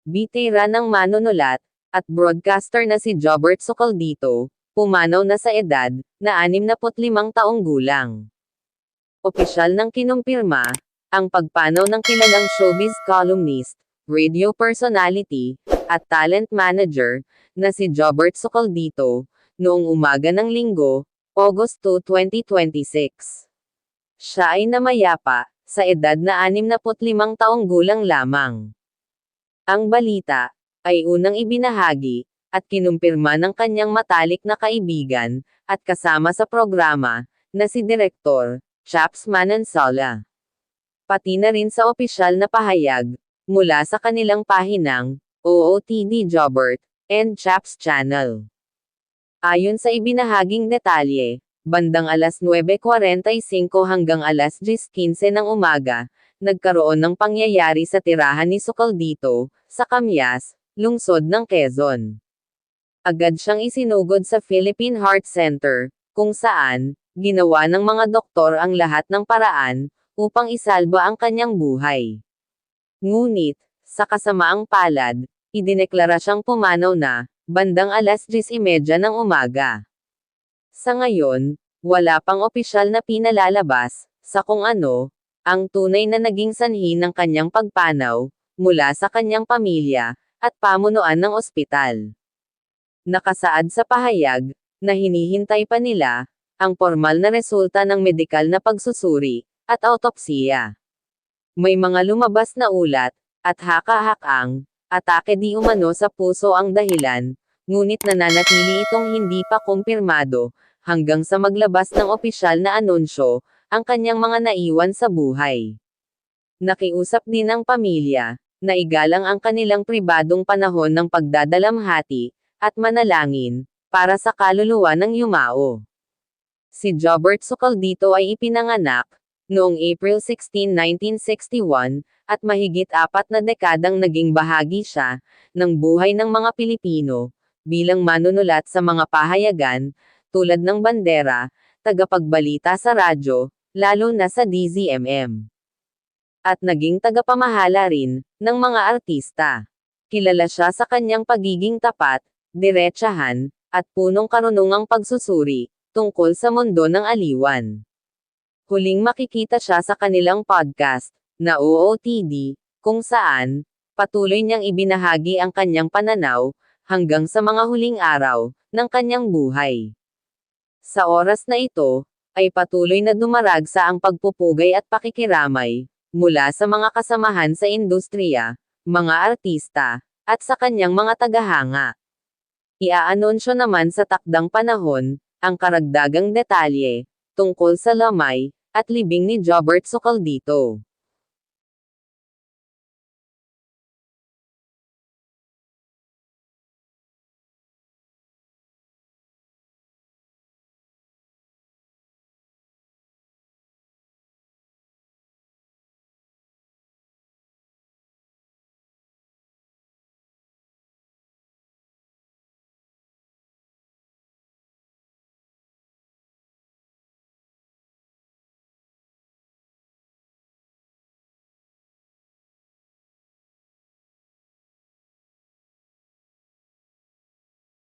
Bitiran ng manunulat at broadcaster na si Jobert Socaldito, pumanaw na sa edad na 65 taong gulang. Opisyal nang kinumpirma ang pagpanaw ng kilalang showbiz columnist, radio personality, at talent manager na si Jobert Socaldito noong umaga ng Linggo, August 2, 2026. Siya ay namayapa sa edad na 65 taong gulang lamang. Ang balita ay unang ibinahagi at kinumpirma ng kanyang matalik na kaibigan at kasama sa programa na si Direktor Chaps Manansala. Pati na rin sa opisyal na pahayag mula sa kanilang pahinang OOTD Jobert and Chaps Channel. Ayon sa ibinahaging detalye, bandang alas 9:45 hanggang alas 10:15 ng umaga, nagkaroon ng pangyayari sa tirahan ni Socaldito, sa Camyas, lungsod ng Quezon. Agad siyang isinugod sa Philippine Heart Center, kung saan, ginawa ng mga doktor ang lahat ng paraan, upang isalba ang kanyang buhay. Ngunit, sa kasamaang palad, idineklara siyang pumanaw na, bandang alas 10:30 ng umaga. Sa ngayon, wala pang opisyal na pinalalabas, sa kung ano, ang tunay na naging sanhi ng kanyang pagpanaw, mula sa kanyang pamilya, at pamunuan ng ospital. Nakasaad sa pahayag, na hinihintay pa nila, ang formal na resulta ng medikal na pagsusuri, at autopsiya. May mga lumabas na ulat, at haka-hakang, atake di umano sa puso ang dahilan, ngunit nananatili itong hindi pa kumpirmado, hanggang sa maglabas ng opisyal na anunsyo, ang kanyang mga naiwan sa buhay. Nakiusap din ang pamilya, na igalang ang kanilang pribadong panahon ng pagdadalamhati, at manalangin, para sa kaluluwa ng yumao. Si Jobert Socaldito ay ipinanganak, noong April 16, 1961, at mahigit 4 na dekadang naging bahagi siya, ng buhay ng mga Pilipino, bilang manunulat sa mga pahayagan, tulad ng bandera, tagapagbalita sa radyo, lalo na sa DZMM. At naging tagapamahala rin, ng mga artista. Kilala siya sa kanyang pagiging tapat, diretsahan, at punong karunungang pagsusuri, tungkol sa mundo ng aliwan. Huling makikita siya sa kanilang podcast, na OOTD, kung saan, patuloy niyang ibinahagi ang kanyang pananaw, hanggang sa mga huling araw, ng kanyang buhay. Sa oras na ito, ay patuloy na dumaragsa ang pagpupugay at pakikiramay, mula sa mga kasamahan sa industriya, mga artista, at sa kanyang mga tagahanga. Iaanunsyo naman sa takdang panahon, ang karagdagang detalye, tungkol sa lamay, at libing ni Jobert Socaldito.